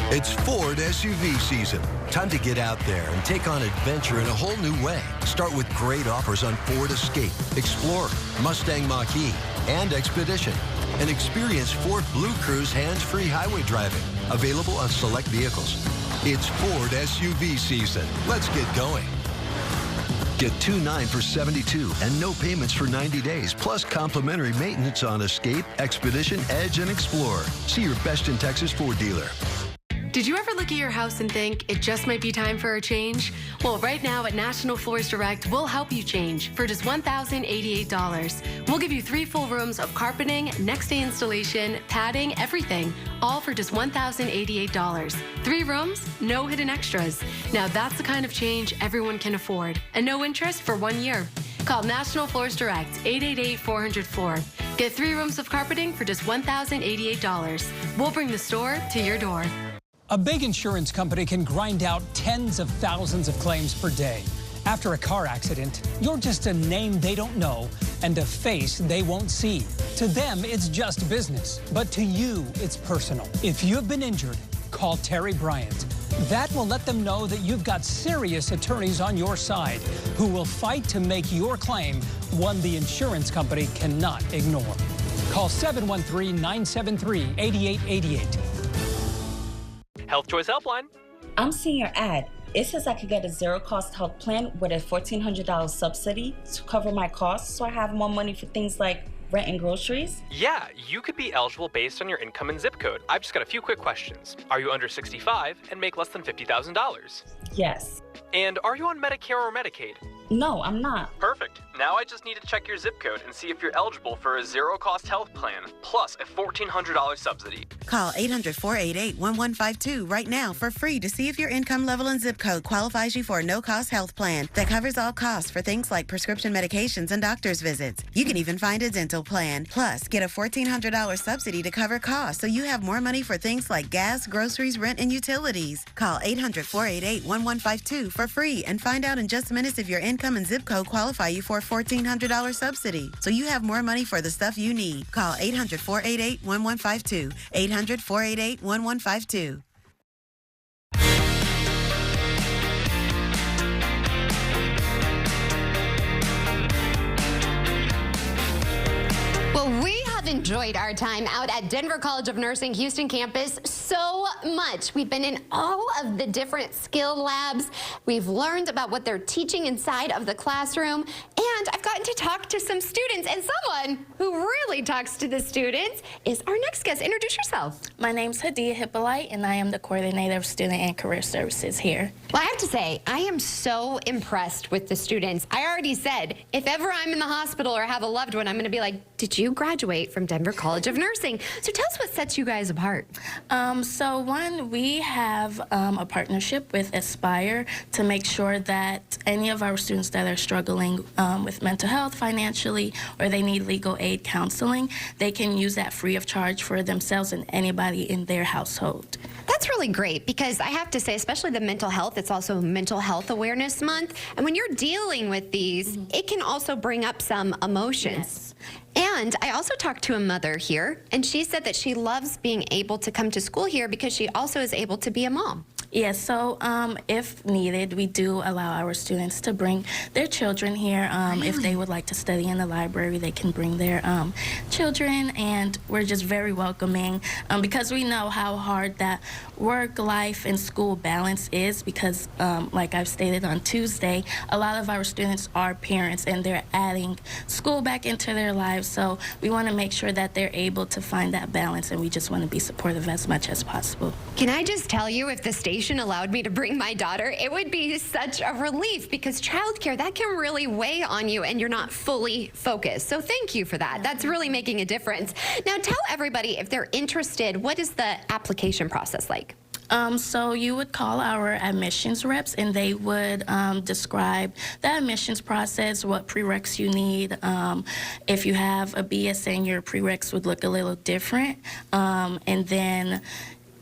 It's Ford SUV season. Time to get out there and take on adventure in a whole new way. Start with great offers on Ford Escape, Explorer, Mustang Mach-E, and Expedition. And experience Ford Blue Cruise hands-free highway driving. Available on select vehicles. It's Ford SUV season. Let's get going. Get $2,900 for 72 and no payments for 90 days, plus complimentary maintenance on Escape, Expedition, Edge, and Explorer. See your best in Texas Ford dealer. Did you ever look at your house and think it just might be time for a change? Well, right now at National Floors Direct, we'll help you change for just $1,088. We'll give you 3 full rooms of carpeting, next day installation, padding, everything, all for just $1,088. 3 rooms, no hidden extras. Now that's the kind of change everyone can afford, and no interest for 1 year. Call National Floors Direct, 888-400-FLOOR. Get 3 rooms of carpeting for just $1,088. We'll bring the store to your door. A big insurance company can grind out tens of thousands of claims per day. After a car accident, you're just a name they don't know and a face they won't see. To them, it's just business, but to you, it's personal. If you've been injured, call Terry Bryant. That will let them know that you've got serious attorneys on your side who will fight to make your claim one the insurance company cannot ignore. Call 713-973-8888. Health Choice Helpline. I'm seeing your ad. It says I could get a zero-cost health plan with a $1,400 subsidy to cover my costs so I have more money for things like rent and groceries? Yeah, you could be eligible based on your income and zip code. I've just got a few quick questions. Are you under 65 and make less than $50,000? Yes. And are you on Medicare or Medicaid? No, I'm not. Perfect. Now I just need to check your zip code and see if you're eligible for a zero-cost health plan plus a $1,400 subsidy. Call 800-488-1152 right now for free to see if your income level and zip code qualifies you for a no-cost health plan that covers all costs for things like prescription medications and doctor's visits. You can even find a dental plan. Plus, get a $1,400 subsidy to cover costs so you have more money for things like gas, groceries, rent, and utilities. Call 800-488-1152 for free and find out in just minutes if your income and zip code qualify you for a $1,400 subsidy so you have more money for the stuff you need. Call 800-488-1152. 800-488-1152. Well, we have enjoyed our time out at Denver College of Nursing Houston campus so much. We've been in all of the different skill labs. We've learned about what they're teaching inside of the classroom. And I've gotten to talk to some students, and someone who really talks to the students is our next guest. Introduce yourself. My name's Hadia Hippolyte, and I am the coordinator of Student and Career Services here. Well, I have to say, I am so impressed with the students. I already said, if ever I'm in the hospital or have a loved one, I'm going to be like, did you graduate from Denver College of Nursing? So tell us what sets you guys apart. So one, we have a partnership with Aspire to make sure that any of our students that are struggling with mental health financially, or they need legal aid counseling, they can use that free of charge for themselves and anybody in their household. That's really great because I have to say, especially the mental health, it's also Mental Health Awareness Month. And when you're dealing with these, it can also bring up some emotions. Yes. And I also talked to a mother here, and she said that she loves being able to come to school here because she also is able to be a mom. Yes, so if needed, we do allow our students to bring their children here. Really? If they would like to study in the library, they can bring their children, and we're just very welcoming because we know how hard that work, life, and school balance is because, like I've stated on Tuesday, a lot of our students are parents, and they're adding school back into their lives, so we want to make sure that they're able to find that balance, and we just want to be supportive as much as possible. Can I just tell you, if the station allowed me to bring my daughter, it would be such a relief because childcare, that can really weigh on you and you're not fully focused. So thank you for that. That's really making a difference. Now tell everybody, if they're interested, what is the application process like? So you would call our admissions reps, and they would describe the admissions process, what prereqs you need. If you have a BSN, your prereqs would look a little different. And then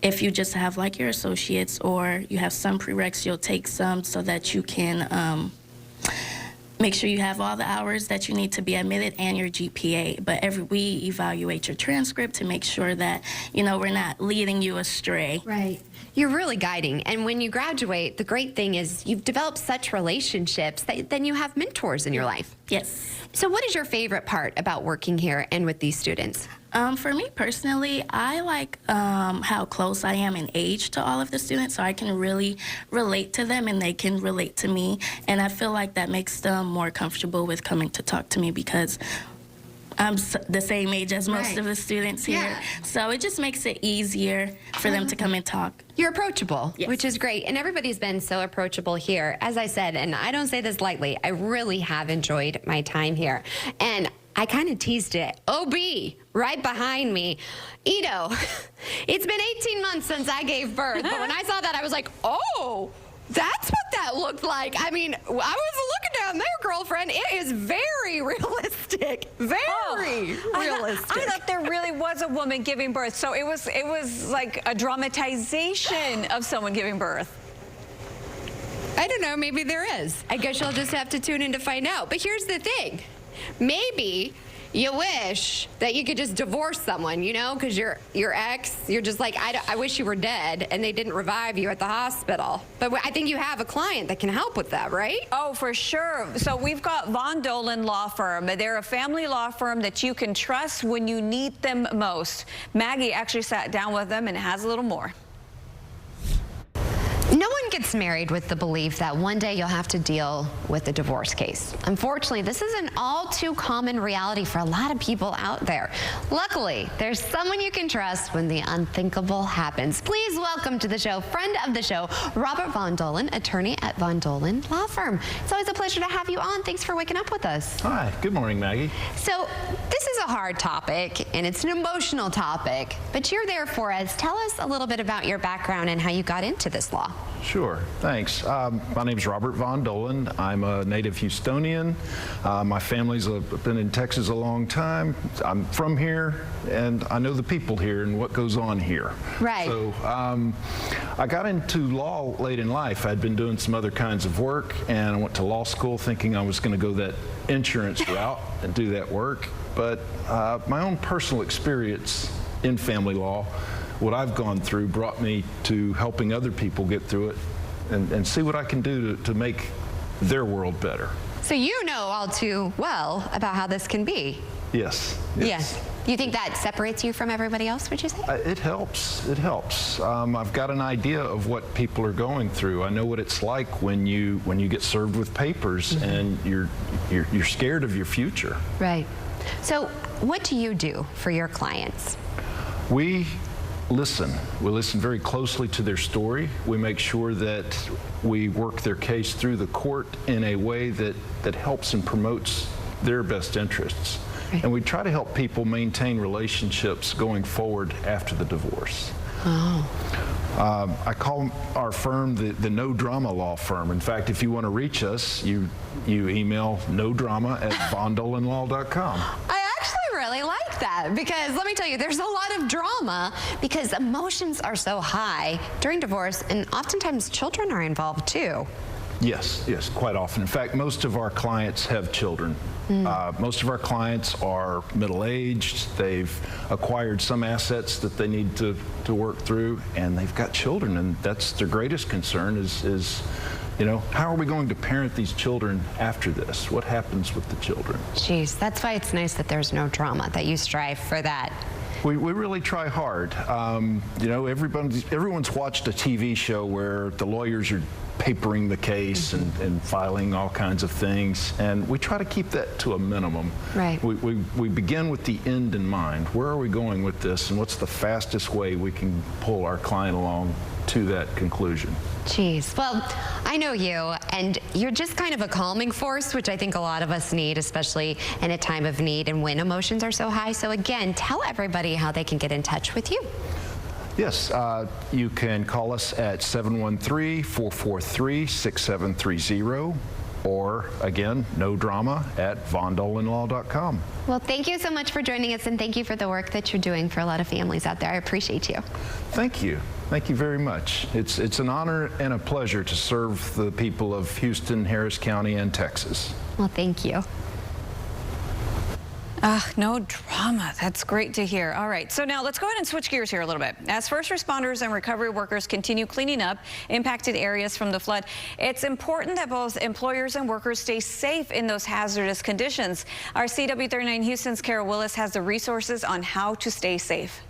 if you just have like your associates or you have some prereqs, you'll take some so that you can make sure you have all the hours that you need to be admitted and your GPA. But we evaluate your transcript to make sure that, you know, we're not leading you astray. Right. You're really guiding. And when you graduate, the great thing is you've developed such relationships that then you have mentors in your life. Yes. So what is your favorite part about working here and with these students? For me personally, I like how close I am in age to all of the students, so I can really relate to them and they can relate to me. And I feel like that makes them more comfortable with coming to talk to me because I'm the same age as most of the students here. Yeah. So it just makes it easier for them to come and talk. You're approachable, which is great. And everybody's been so approachable here. As I said, and I don't say this lightly, I really have enjoyed my time here. And I kind of teased it. OB, right behind me. Ito, it's been 18 months since I gave birth. But when I saw that, I was like, oh, that's what that looked like. I mean, I was looking down there, girlfriend. It is very realistic. Very realistic. I thought there really was a woman giving birth. So it was like a dramatization of someone giving birth. I don't know. Maybe there is. I guess you'll just have to tune in to find out. But here's the thing. Maybe you wish that you could just divorce someone, you know, because your ex, you're just like, I wish you were dead, and they didn't revive you at the hospital. But I think you have a client that can help with that, right? Oh, for sure. So we've got Von Dolan Law Firm. They're a family law firm that you can trust when you need them most. Maggie actually sat down with them and has a little more. No one gets married with the belief that one day you'll have to deal with a divorce case. Unfortunately, this is an all too common reality for a lot of people out there. Luckily, there's someone you can trust when the unthinkable happens. Please welcome to the show, friend of the show, Robert Von Dolan, attorney at Von Dolan Law Firm. It's always a pleasure to have you on. Thanks for waking up with us. Hi, good morning, Maggie. So this is a hard topic, and it's an emotional topic, but you're there for us. Tell us a little bit about your background and how you got into this law. Sure, thanks. My name's Robert Von Dolan. I'm a native Houstonian. My family's been in Texas a long time. I'm from here, and I know the people here and what goes on here. Right. So I got into law late in life. I'd been doing some other kinds of work, and I went to law school thinking I was going to go that insurance route and do that work. But my own personal experience in family law, what I've gone through, brought me to helping other people get through it and see what I can do to make their world better. So you know all too well about how this can be. Yes. Yes. You think that separates you from everybody else, would you say? It helps. It helps. I've got an idea of what people are going through. I know what it's like when you get served with papers and you're scared of your future. Right. So what do you do for your clients? We listen. We listen very closely to their story. We make sure that we work their case through the court in a way that helps and promotes their best interests. Right. And we try to help people maintain relationships going forward after the divorce. Oh. I call our firm the No Drama Law Firm. In fact, if you want to reach us, you email nodrama@vondolanlaw.com. Really like that, because let me tell you, there's a lot of drama because emotions are so high during divorce, and oftentimes children are involved too. Yes, quite often. In fact, most of our clients have children. Most of our clients are middle-aged. They've acquired some assets that they need to work through, and they've got children, and that's their greatest concern is you know, how are we going to parent these children after this? What happens with the children? Jeez, that's why it's nice that there's no drama, that you strive for that. We really try hard. You know, everyone's watched a TV show where the lawyers are papering the case and filing all kinds of things, and we try to keep that to a minimum. Right. We begin with the end in mind. Where are we going with this, and what's the fastest way we can pull our client along to that conclusion? Jeez. Well, I know you, and you're just kind of a calming force, which I think a lot of us need, especially in a time of need and when emotions are so high. So again, tell everybody how they can get in touch with you. Yes, you can call us at 713-443-6730, or again, nodrama@vondolanlaw.com. Well, thank you so much for joining us, and thank you for the work that you're doing for a lot of families out there. I appreciate you. Thank you. Thank you very much. It's an honor and a pleasure to serve the people of Houston, Harris County, and Texas. Well, thank you. No drama. That's great to hear. All right, so now let's go ahead and switch gears here a little bit. As first responders and recovery workers continue cleaning up impacted areas from the flood, it's important that both employers and workers stay safe in those hazardous conditions. Our CW39 Houston's Carol Willis has the resources on how to stay safe.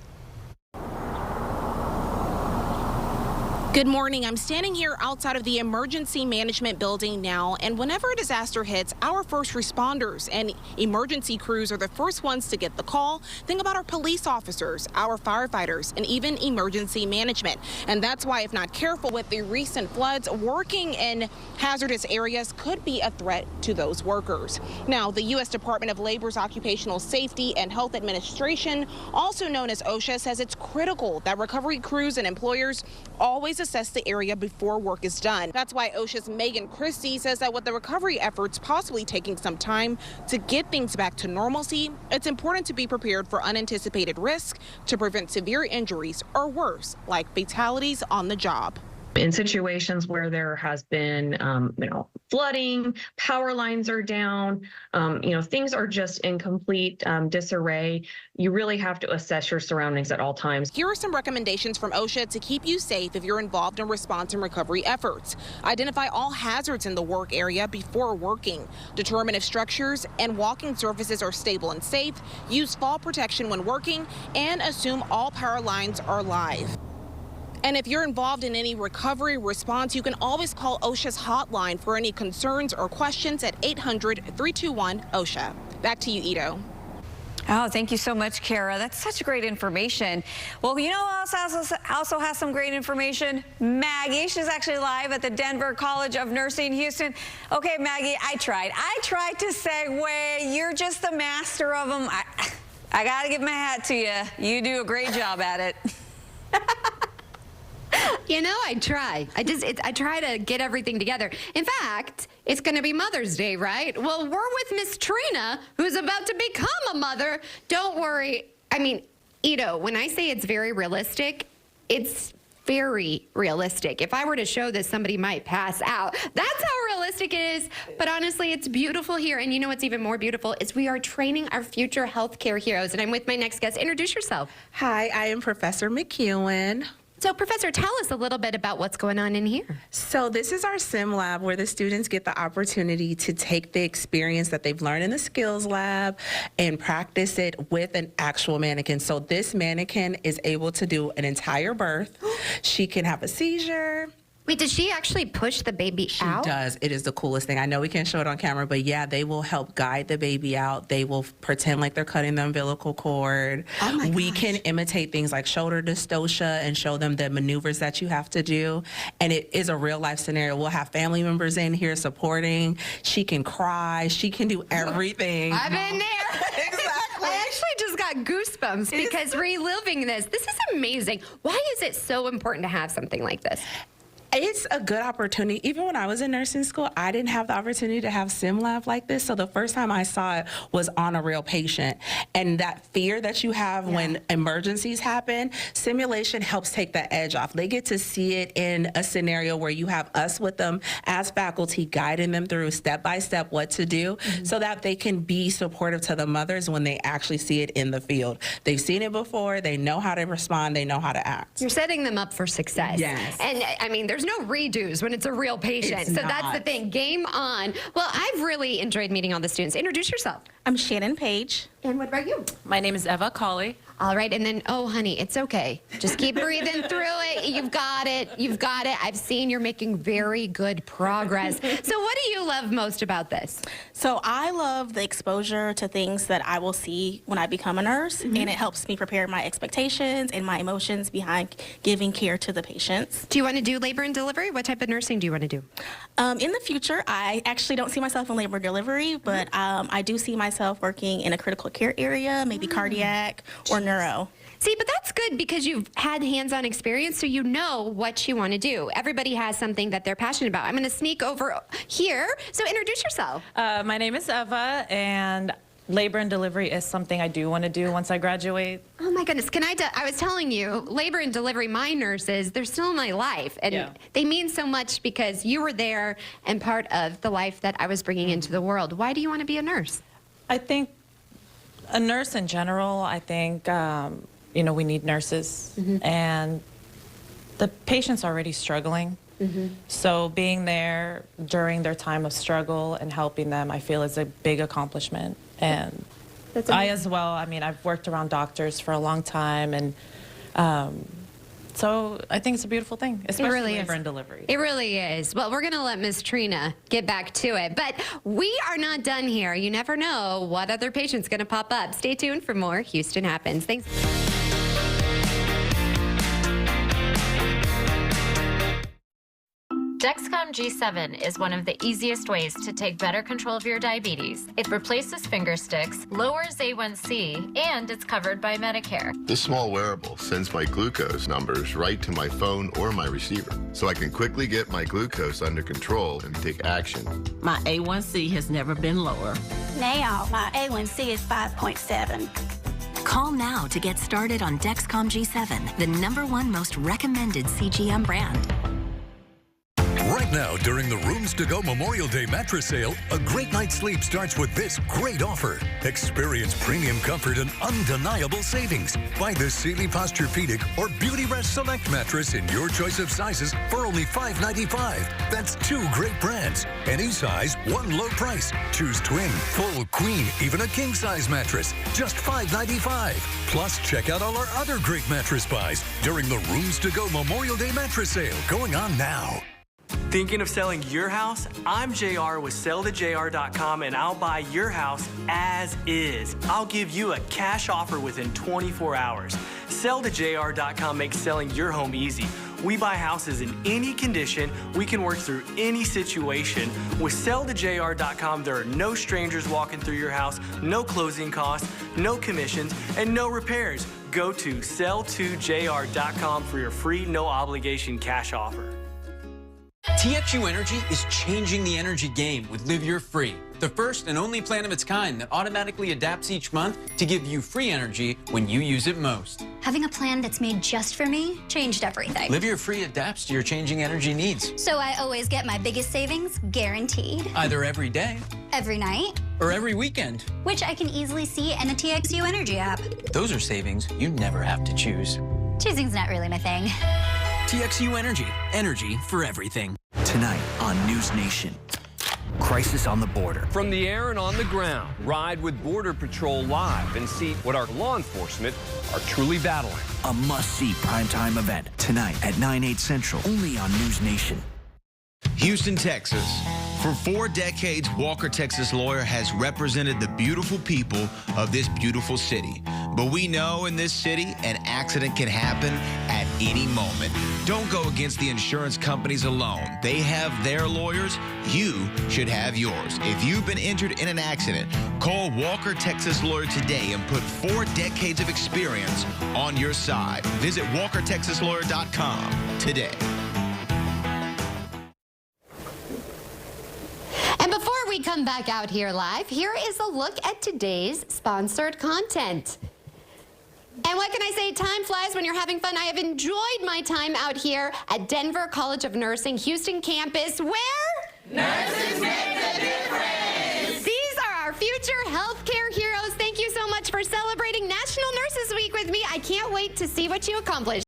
Good morning. I'm standing here outside of the emergency management building now, and whenever a disaster hits, our first responders and emergency crews are the first ones to get the call. Think about our police officers, our firefighters, and even emergency management. And that's why, if not careful with the recent floods, working in hazardous areas could be a threat to those workers. Now, the U.S. Department of Labor's Occupational Safety and Health Administration, also known as OSHA, says it's critical that recovery crews and employers always assess the area before work is done. That's why OSHA's Megan Christie says that with the recovery efforts possibly taking some time to get things back to normalcy, it's important to be prepared for unanticipated risk to prevent severe injuries or worse, like fatalities on the job. In situations where there has been, flooding, power lines are down, things are just in complete disarray, you really have to assess your surroundings at all times. Here are some recommendations from OSHA to keep you safe if you're involved in response and recovery efforts. Identify all hazards in the work area before working. Determine if structures and walking surfaces are stable and safe. Use fall protection when working, and assume all power lines are live. And if you're involved in any recovery response, you can always call OSHA's hotline for any concerns or questions at 800-321-OSHA. Back to you, Ito. Oh, thank you so much, Kara. That's such great information. Well, you know who also has some great information? Maggie. She's actually live at the Denver College of Nursing, Houston. Okay, Maggie, I tried to segue. You're just the master of them. I got to give my hat to you. You do a great job at it. I try. I try to get everything together. In fact, it's going to be Mother's Day, right? Well, we're with Miss Trina, who's about to become a mother. Don't worry. I mean, Ito, when I say it's very realistic, it's very realistic. If I were to show this, somebody might pass out. That's how realistic it is. But honestly, it's beautiful here. And you know what's even more beautiful is we are training our future healthcare heroes. And I'm with my next guest. Introduce yourself. Hi, I am Professor McEwen. So, Professor, tell us a little bit about what's going on in here. So this is our sim lab where the students get the opportunity to take the experience that they've learned in the skills lab and practice it with an actual mannequin. So this mannequin is able to do an entire birth. She can have a seizure. Wait, does she actually push the baby out? She does. It is the coolest thing. I know we can't show it on camera, but yeah, they will help guide the baby out. They will pretend like they're cutting the umbilical cord. Oh my We gosh. can imitate things like shoulder dystocia and show them the maneuvers that you have to do. And it is a real life scenario. We'll have family members in here supporting. She can cry. She can do everything. I've been there. Exactly. I actually just got goosebumps because reliving this is amazing. Why is it so important to have something like this? It's a good opportunity. Even when I was in nursing school, I didn't have the opportunity to have sim lab like this. So the first time I saw it was on a real patient. And that fear that you have when emergencies happen, simulation helps take the edge off. They get to see it in a scenario where you have us with them as faculty guiding them through step by step what to do so that they can be supportive to the mothers when they actually see it in the field. They've seen it before. They know how to respond. They know how to act. You're setting them up for success. Yes. And I mean, there's no redos when it's a real patient. It's so not. That's the thing. Game on. Well, I've really enjoyed meeting all the students. Introduce yourself. I'm Shannon Page. And what about you? My name is Eva Colley. All right, and then, oh, honey, it's okay. Just keep breathing through it. You've got it. You've got it. I've seen you're making very good progress. So what do you love most about this? So I love the exposure to things that I will see when I become a nurse, and it helps me prepare my expectations and my emotions behind giving care to the patients. Do you want to do labor and delivery? What type of nursing do you want to do? In the future, I actually don't see myself in labor and delivery, but I do see myself working in a critical care area, maybe cardiac or neuro. See, but that's good because you've had hands-on experience, so you know what you want to do. Everybody has something that they're passionate about. I'm going to sneak over here. So introduce yourself. My name is Eva, and labor and delivery is something I do want to do once I graduate. Oh my goodness, I was telling you, labor and delivery, my nurses, they're still in my life. And they mean so much because you were there and part of the life that I was bringing into the world. Why do you want to be a nurse? I think a nurse in general, I think, we need nurses. And the patient's already struggling. So being there during their time of struggle and helping them, I feel is a big accomplishment. And I as well, I've worked around doctors for a long time, and so I think it's a beautiful thing, especially really labor is. and delivery. It really is. Well, we're going to let Miss Trina get back to it, but we are not done here. You never know what other patient's going to pop up. Stay tuned for more Houston Happens. Thanks. Dexcom G7 is one of the easiest ways to take better control of your diabetes. It replaces finger sticks, lowers A1C, and it's covered by Medicare. This small wearable sends my glucose numbers right to my phone or my receiver, so I can quickly get my glucose under control and take action. My A1C has never been lower. Now, my A1C is 5.7. Call now to get started on Dexcom G7, the #1 most recommended CGM brand. Now, during the Rooms to Go Memorial Day mattress sale, a great night's sleep starts with this great offer. Experience premium comfort and undeniable savings. Buy the Sealy Posturepedic or Beauty Rest Select mattress in your choice of sizes for only $5.95. That's 2 great brands. Any size, one low price. Choose twin, full, queen, even a king-size mattress. Just $5.95. Plus, check out all our other great mattress buys during the Rooms to Go Memorial Day mattress sale going on now. Thinking of selling your house? I'm JR with sellthejr.com, and I'll buy your house as is. I'll give you a cash offer within 24 hours. Sellthejr.com makes selling your home easy. We buy houses in any condition. We can work through any situation. With sellthejr.com, there are no strangers walking through your house, no closing costs, no commissions, and no repairs. Go to sell2jr.com for your free, no obligation cash offer. TXU Energy is changing the energy game with Live Your Free, the first and only plan of its kind that automatically adapts each month to give you free energy when you use it most. Having a plan that's made just for me changed everything. Live Your Free adapts to your changing energy needs. So I always get my biggest savings guaranteed. Either every day, every night, or every weekend. Which I can easily see in the TXU Energy app. Those are savings you never have to choose. Choosing's not really my thing. TXU Energy. Energy for everything. Tonight on News Nation. Crisis on the border. From the air and on the ground, ride with Border Patrol live and see what our law enforcement are truly battling. A must-see primetime event tonight at 9/8 Central, only on News Nation. Houston, Texas. For 4 decades, Walker Texas Lawyer has represented the beautiful people of this beautiful city. But we know in this city, an accident can happen at any moment. Don't go against the insurance companies alone. They have their lawyers. You should have yours. If you've been injured in an accident, call Walker Texas Lawyer today and put 4 decades of experience on your side. Visit WalkerTexasLawyer.com today. We come back out here live. Here is a look at today's sponsored content. And what can I say? Time flies when you're having fun. I have enjoyed my time out here at Denver College of Nursing, Houston campus, where nurses make the difference. These are our future healthcare heroes. Thank you so much for celebrating National Nurses Week with me. I can't wait to see what you accomplish.